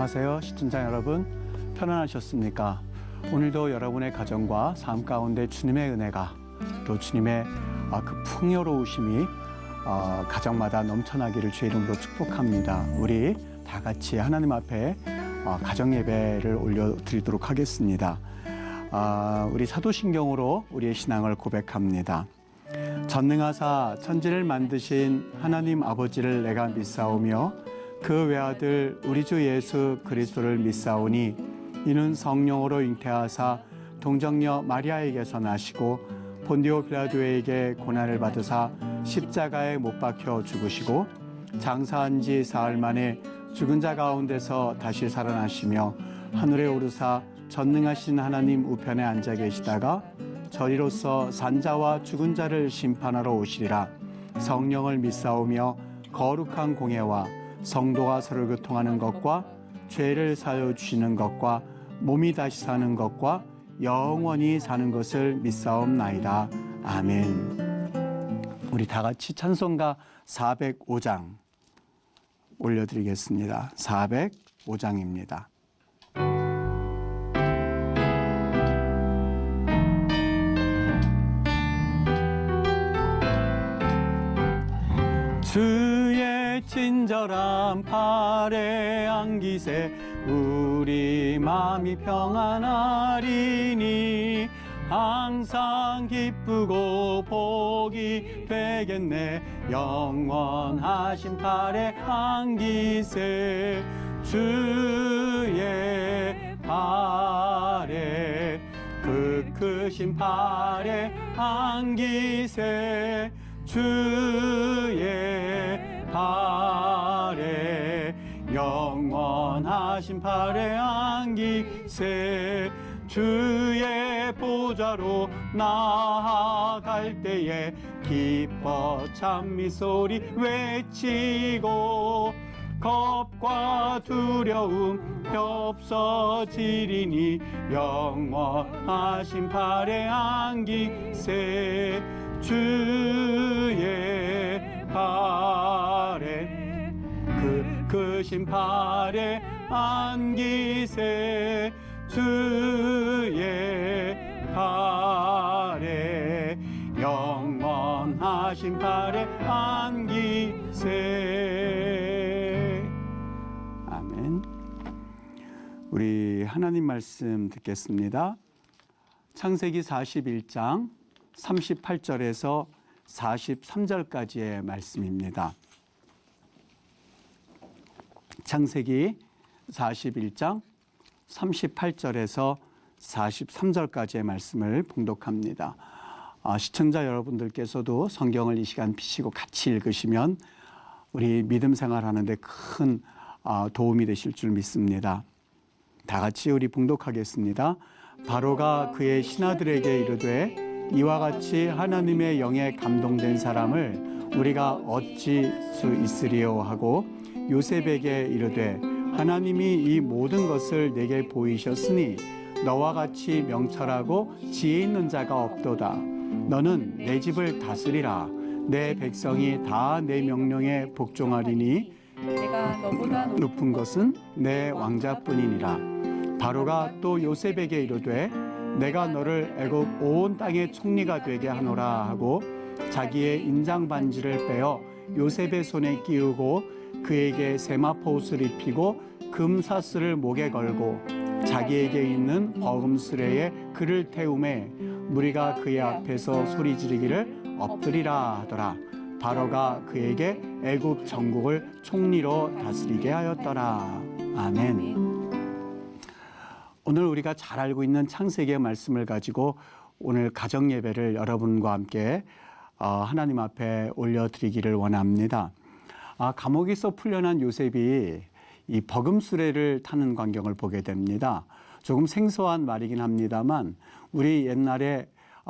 안녕하세요. 시청자 여러분, 편안하셨습니까? 오늘도 여러분의 가정과 삶 가운데 주님의 은혜가 또 주님의 그 풍요로우심이 가정마다 넘쳐나기를 주의 이름으로 축복합니다. 우리 다 같이 하나님 앞에 가정 예배를 올려드리도록 하겠습니다. 우리 사도신경으로 우리의 신앙을 고백합니다. 전능하사 천지를 만드신 하나님 아버지를 내가 믿사오며 그 외아들 우리 주 예수 그리스도를 믿사오니 이는 성령으로 잉태하사 동정녀 마리아에게서 나시고 본디오 빌라도에게 고난을 받으사 십자가에 못 박혀 죽으시고 장사한 지 사흘 만에 죽은 자 가운데서 다시 살아나시며 하늘에 오르사 전능하신 하나님 우편에 앉아 계시다가 저리로서 산자와 죽은 자를 심판하러 오시리라. 성령을 믿사오며 거룩한 공예와 성도가 서로 교통하는 것과 죄를 사여 주시는 것과 몸이 다시 사는 것과 영원히 사는 것을 믿사옵나이다. 아멘. 우리 다 같이 찬송가 405장 올려드리겠습니다. 405장입니다. 주의 친절한 팔에 안기세 우리 마음이 평안하리니 항상 기쁘고 복이 되겠네. 영원하신 팔에 안기세 주의 팔에 그 크신 팔에 안기세 주의 팔에 영원하신 팔에 안기세 주의 보좌로 나아갈 때에 기뻐 찬미 소리 외치고 겁과 두려움 없어지리니 영원하신 팔에 안기세 주의 팔에 그 크신 팔에 안기세 주의 팔에 영원하신 팔에 안기세. 아멘. 우리 하나님 말씀 듣겠습니다. 창세기 41장 38절에서 43절까지의 말씀입니다. 창세기 41장 38절에서 43절까지의 말씀을 봉독합니다. 시청자 여러분들께서도 성경을 이 시간 피시고 같이 읽으시면 우리 믿음 생활하는데 큰 도움이 되실 줄 믿습니다. 다 같이 우리 봉독하겠습니다. 바로가 그의 신하들에게 이르되 이와 같이 하나님의 영에 감동된 사람을 우리가 어찌 수 있으리요 하고 요셉에게 이르되 하나님이 이 모든 것을 내게 보이셨으니 너와 같이 명철하고 지혜 있는 자가 없도다. 너는 내 집을 다스리라. 내 백성이 다 내 명령에 복종하리니 내가 너보다 높은 것은 내 왕자뿐이니라. 바로가 또 요셉에게 이르되 내가 너를 애굽 온 땅의 총리가 되게 하노라 하고 자기의 인장 반지를 빼어 요셉의 손에 끼우고 그에게 세마포 옷을 입히고 금사슬을 목에 걸고 자기에게 있는 버금스레에 그를 태우매 무리가 그의 앞에서 소리 지르기를 엎드리라 하더라. 바로가 그에게 애굽 전국을 총리로 다스리게 하였더라. 아멘. 오늘 우리가 잘 알고 있는 창세기의 말씀을 가지고 오늘 가정 예배를 여러분과 함께 하나님 앞에 올려드리기를 원합니다. 감옥에서 풀려난 요셉이 이 버금수레를 타는 광경을 보게 됩니다. 조금 생소한 말이긴 합니다만 우리 옛날에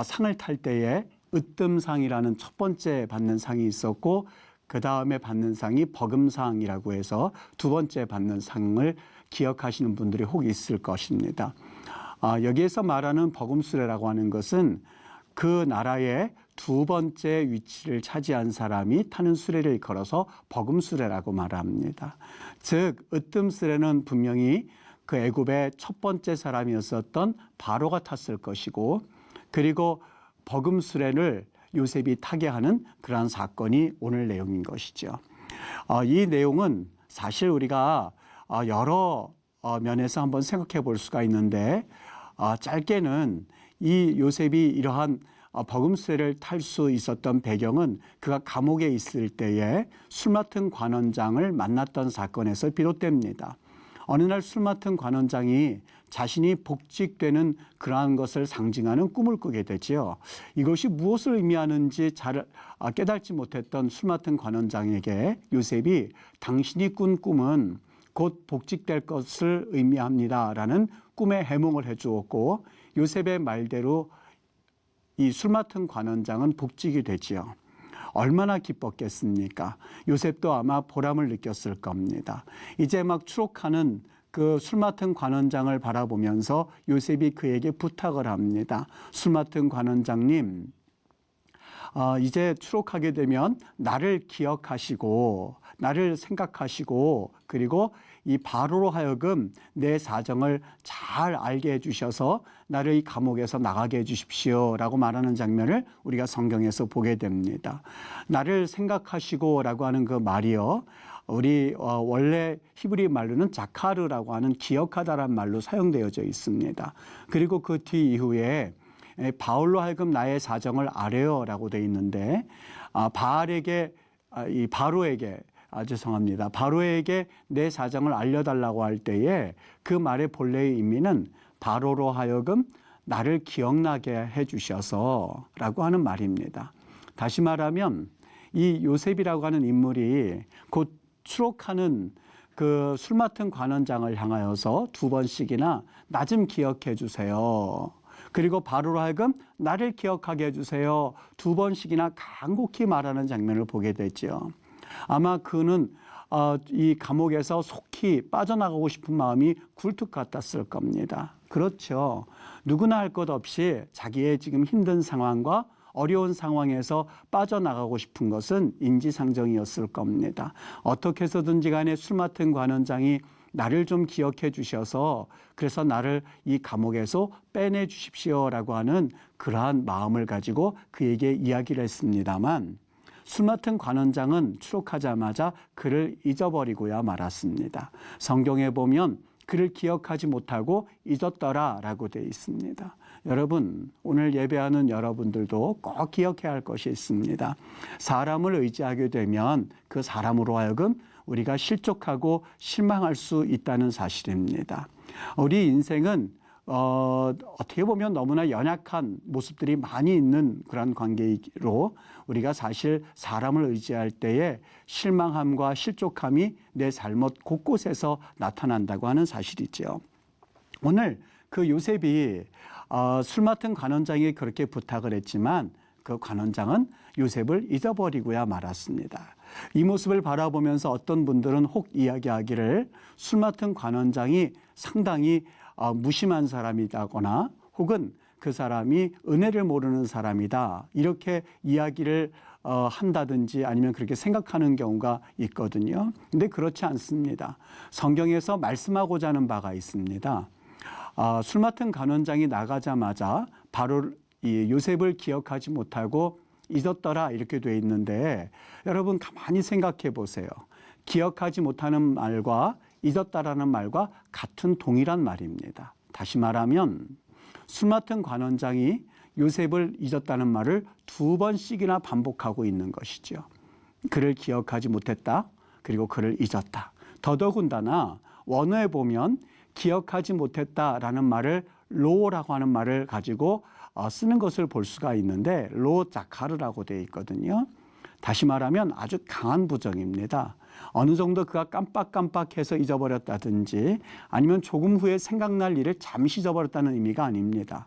상을 탈 때에 으뜸상이라는 첫 번째 받는 상이 있었고 그 다음에 받는 상이 버금상이라고 해서 두 번째 받는 상을 기억하시는 분들이 혹 있을 것입니다. 여기에서 말하는 버금수레라고 하는 것은 그 나라의 두 번째 위치를 차지한 사람이 타는 수레를 걸어서 버금수레라고 말합니다. 즉 으뜸수레는 분명히 그 애굽의 첫 번째 사람이었었던 바로가 탔을 것이고, 그리고 버금수레를 요셉이 타게 하는 그러한 사건이 오늘 내용인 것이죠. 이 내용은 사실 우리가 여러 면에서 한번 생각해 볼 수가 있는데, 짧게는 이 요셉이 이러한 버금수레를 탈 수 있었던 배경은 그가 감옥에 있을 때에 술 맡은 관원장을 만났던 사건에서 비롯됩니다. 어느 날 술 맡은 관원장이 자신이 복직되는 그러한 것을 상징하는 꿈을 꾸게 되지요. 이것이 무엇을 의미하는지 잘 깨닫지 못했던 술 맡은 관원장에게 요셉이 당신이 꾼 꿈은 곧 복직될 것을 의미합니다라는 꿈의 해몽을 해주었고, 요셉의 말대로 이 술 맡은 관원장은 복직이 되지요. 얼마나 기뻤겠습니까? 요셉도 아마 보람을 느꼈을 겁니다. 이제 막 추록하는 그 술 맡은 관원장을 바라보면서 요셉이 그에게 부탁을 합니다. 술 맡은 관원장님, 이제 추록하게 되면 나를 기억하시고 나를 생각하시고, 그리고 이 바로로 하여금 내 사정을 잘 알게 해주셔서 나를 이 감옥에서 나가게 해주십시오 라고 말하는 장면을 우리가 성경에서 보게 됩니다. 나를 생각하시고 라고 하는 그 말이요, 우리 원래 히브리 말로는 자카르라고 하는 기억하다라는 말로 사용되어져 있습니다. 그리고 그 뒤 이후에 바울로 하여금 나의 사정을 아뢰어라고 되어 있는데, 바로에게 내 사정을 알려달라고 할 때에 그 말의 본래의 의미는 바로로 하여금 나를 기억나게 해주셔서라고 하는 말입니다. 다시 말하면 이 요셉이라고 하는 인물이 곧 추록하는 그 술 맡은 관원장을 향하여서 두 번씩이나 나 좀 기억해 주세요, 그리고 바로로 하여금 나를 기억하게 해주세요, 두 번씩이나 간곡히 말하는 장면을 보게 되죠. 아마 그는 이 감옥에서 속히 빠져나가고 싶은 마음이 굴뚝 같았을 겁니다. 그렇죠. 누구나 할 것 없이 자기의 지금 힘든 상황과 어려운 상황에서 빠져나가고 싶은 것은 인지상정이었을 겁니다. 어떻게 해서든지 간에 술 맡은 관원장이 나를 좀 기억해 주셔서 그래서 나를 이 감옥에서 빼내 주십시오라고 하는 그러한 마음을 가지고 그에게 이야기를 했습니다만, 술 맡은 관원장은 추록하자마자 그를 잊어버리고야 말았습니다. 성경에 보면 그를 기억하지 못하고 잊었더라라고 되어 있습니다. 여러분, 오늘 예배하는 여러분들도 꼭 기억해야 할 것이 있습니다. 사람을 의지하게 되면 그 사람으로 하여금 우리가 실족하고 실망할 수 있다는 사실입니다. 우리 인생은 어떻게 보면 너무나 연약한 모습들이 많이 있는 그런 관계로 우리가 사실 사람을 의지할 때에 실망함과 실족함이 내 삶 곳곳에서 나타난다고 하는 사실이죠. 오늘 그 요셉이 술 맡은 관원장이 그렇게 부탁을 했지만 그 관원장은 요셉을 잊어버리고야 말았습니다. 이 모습을 바라보면서 어떤 분들은 혹 이야기하기를 술 맡은 관원장이 상당히 무심한 사람이다거나 혹은 그 사람이 은혜를 모르는 사람이다, 이렇게 이야기를 한다든지 아니면 그렇게 생각하는 경우가 있거든요. 근데 그렇지 않습니다. 성경에서 말씀하고자 하는 바가 있습니다. 술 맡은 관원장이 나가자마자 바로 이 요셉을 기억하지 못하고 잊었더라 이렇게 돼 있는데, 여러분 가만히 생각해 보세요. 기억하지 못하는 말과 잊었다라는 말과 같은 동일한 말입니다. 다시 말하면 술 맡은 관원장이 요셉을 잊었다는 말을 두 번씩이나 반복하고 있는 것이죠. 그를 기억하지 못했다, 그리고 그를 잊었다. 더더군다나 원어에 보면 기억하지 못했다라는 말을 로라고 하는 말을 가지고 쓰는 것을 볼 수가 있는데, 로 자카르라고 되어 있거든요. 다시 말하면 아주 강한 부정입니다. 어느 정도 그가 깜빡깜빡해서 잊어버렸다든지 아니면 조금 후에 생각날 일을 잠시 잊어버렸다는 의미가 아닙니다.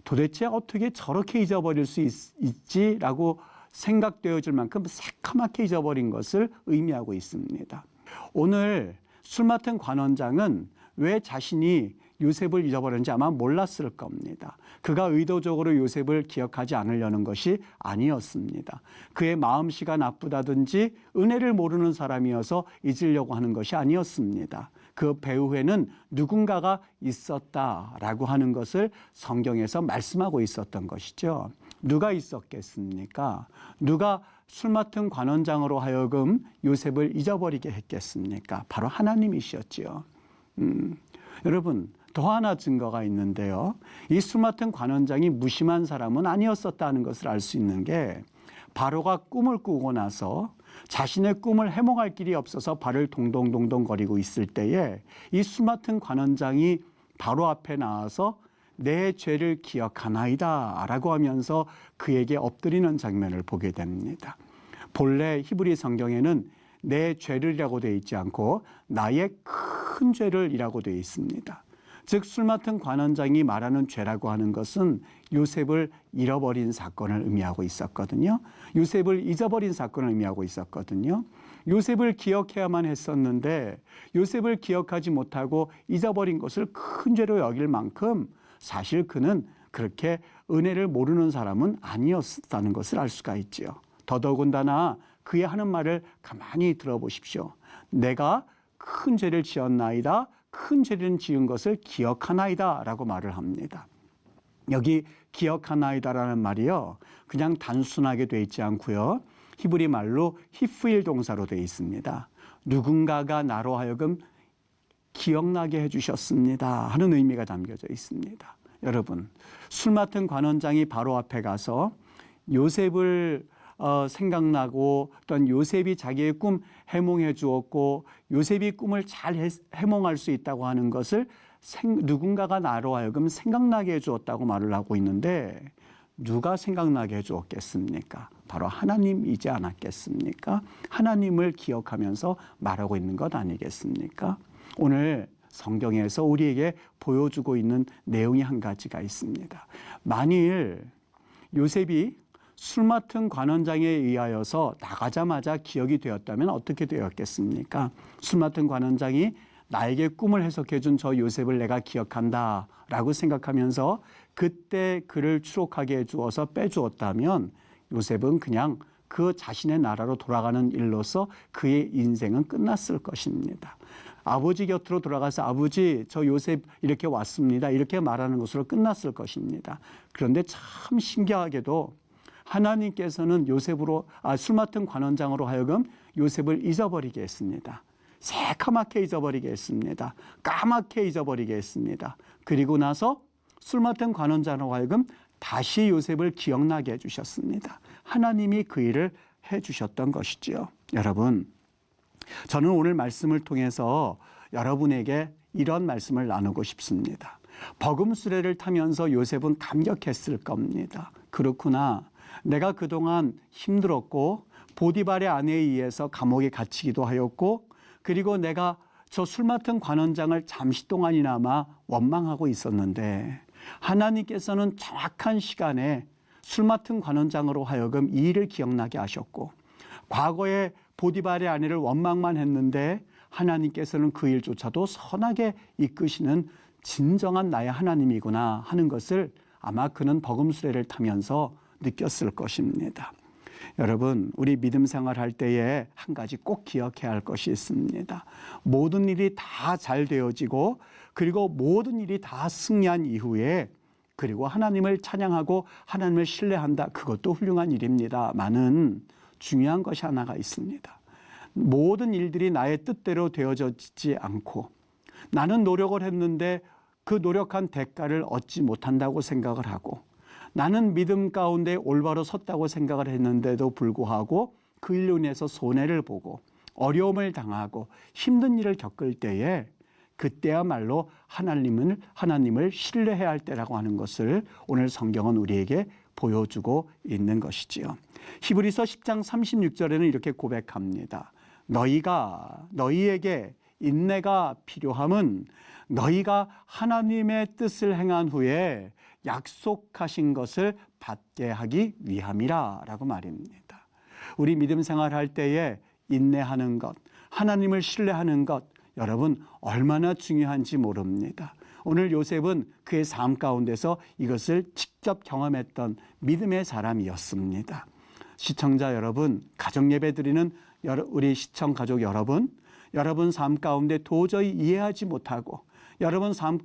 도대체 어떻게 저렇게 잊어버릴 수 있지라고 생각되어질 만큼 새카맣게 잊어버린 것을 의미하고 있습니다. 오늘 술 맡은 관원장은 왜 자신이 요셉을 잊어버렸는지 아마 몰랐을 겁니다. 그가 의도적으로 요셉을 기억하지 않으려는 것이 아니었습니다. 그의 마음씨가 나쁘다든지 은혜를 모르는 사람이어서 잊으려고 하는 것이 아니었습니다. 그 배후에는 누군가가 있었다라고 하는 것을 성경에서 말씀하고 있었던 것이죠. 누가 있었겠습니까? 누가 술 맡은 관원장으로 하여금 요셉을 잊어버리게 했겠습니까? 바로 하나님이셨지요. 여러분, 더 하나 증거가 있는데요. 이 술 맡은 관원장이 무심한 사람은 아니었었다는 것을 알 수 있는 게, 바로가 꿈을 꾸고 나서 자신의 꿈을 해몽할 길이 없어서 발을 동동동동 거리고 있을 때에 이 술 맡은 관원장이 바로 앞에 나와서 내 죄를 기억하나이다 라고 하면서 그에게 엎드리는 장면을 보게 됩니다. 본래 히브리 성경에는 내 죄를이라고 되어 있지 않고 나의 큰 죄를이라고 되어 있습니다. 즉 술 맡은 관원장이 말하는 죄라고 하는 것은 요셉을 잃어버린 사건을 의미하고 있었거든요. 요셉을 잊어버린 사건을 의미하고 있었거든요. 요셉을 기억해야만 했었는데 요셉을 기억하지 못하고 잊어버린 것을 큰 죄로 여길 만큼 사실 그는 그렇게 은혜를 모르는 사람은 아니었다는 것을 알 수가 있지요. 더더군다나 그의 하는 말을 가만히 들어보십시오. 내가 큰 죄를 지었나이다. 큰 죄를 지은 것을 기억하나이다 라고 말을 합니다. 여기 기억하나이다라는 말이요, 그냥 단순하게 되어 있지 않고요, 히브리 말로 히프일 동사로 되어 있습니다. 누군가가 나로 하여금 기억나게 해주셨습니다 하는 의미가 담겨져 있습니다. 여러분, 술 맡은 관원장이 바로 앞에 가서 요셉을 생각나고 또한 요셉이 자기의 꿈 해몽해 주었고 요셉이 꿈을 잘 해몽할 수 있다고 하는 것을 누군가가 나로 하여금 생각나게 해 주었다고 말을 하고 있는데, 누가 생각나게 해 주었겠습니까? 바로 하나님이지 않았겠습니까? 하나님을 기억하면서 말하고 있는 것 아니겠습니까? 오늘 성경에서 우리에게 보여주고 있는 내용이 한 가지가 있습니다. 만일 요셉이 술 맡은 관원장에 의하여서 나가자마자 기억이 되었다면 어떻게 되었겠습니까? 술 맡은 관원장이 나에게 꿈을 해석해 준 저 요셉을 내가 기억한다 라고 생각하면서 그때 그를 추록하게 해주어서 빼주었다면 요셉은 그냥 그 자신의 나라로 돌아가는 일로서 그의 인생은 끝났을 것입니다. 아버지 곁으로 돌아가서 아버지 저 요셉 이렇게 왔습니다 이렇게 말하는 것으로 끝났을 것입니다. 그런데 참 신기하게도 하나님께서는 술 맡은 관원장으로 하여금 요셉을 잊어버리게 했습니다. 새카맣게 잊어버리게 했습니다. 까맣게 잊어버리게 했습니다. 그리고 나서 술 맡은 관원장으로 하여금 다시 요셉을 기억나게 해주셨습니다. 하나님이 그 일을 해주셨던 것이지요. 여러분, 저는 오늘 말씀을 통해서 여러분에게 이런 말씀을 나누고 싶습니다. 버금수레를 타면서 요셉은 감격했을 겁니다. 그렇구나. 내가 그동안 힘들었고 보디발의 아내에 의해서 감옥에 갇히기도 하였고, 그리고 내가 저 술 맡은 관원장을 잠시 동안이나마 원망하고 있었는데 하나님께서는 정확한 시간에 술 맡은 관원장으로 하여금 이 일을 기억나게 하셨고, 과거에 보디발의 아내를 원망만 했는데 하나님께서는 그 일조차도 선하게 이끄시는 진정한 나의 하나님이구나 하는 것을 아마 그는 버금수레를 타면서 느꼈을 것입니다. 여러분, 우리 믿음 생활할 때에 한 가지 꼭 기억해야 할 것이 있습니다. 모든 일이 다 잘 되어지고 그리고 모든 일이 다 승리한 이후에 그리고 하나님을 찬양하고 하나님을 신뢰한다. 그것도 훌륭한 일입니다만은 중요한 것이 하나가 있습니다. 모든 일들이 나의 뜻대로 되어지지 않고 나는 노력을 했는데 그 노력한 대가를 얻지 못한다고 생각을 하고, 나는 믿음 가운데 올바로 섰다고 생각을 했는데도 불구하고 그 일로 인해서 손해를 보고 어려움을 당하고 힘든 일을 겪을 때에 그때야말로 하나님을 신뢰해야 할 때라고 하는 것을 오늘 성경은 우리에게 보여주고 있는 것이지요. 히브리서 10장 36절에는 이렇게 고백합니다. 너희에게 인내가 필요함은 너희가 하나님의 뜻을 행한 후에 약속하신 것을 받게 하기 위함이라 라고 말입니다. 우리 믿음 생활할 때에 인내하는 것, 하나님을 신뢰하는 것, 여러분 얼마나 중요한지 모릅니다. 오늘 요셉은 그의 삶 가운데서 이것을 직접 경험했던 믿음의 사람이었습니다. 시청자 여러분, 가정 예배 드리는 우리 시청 가족 여러분 삶 가운데 도저히 이해하지 못하고 여러분 삶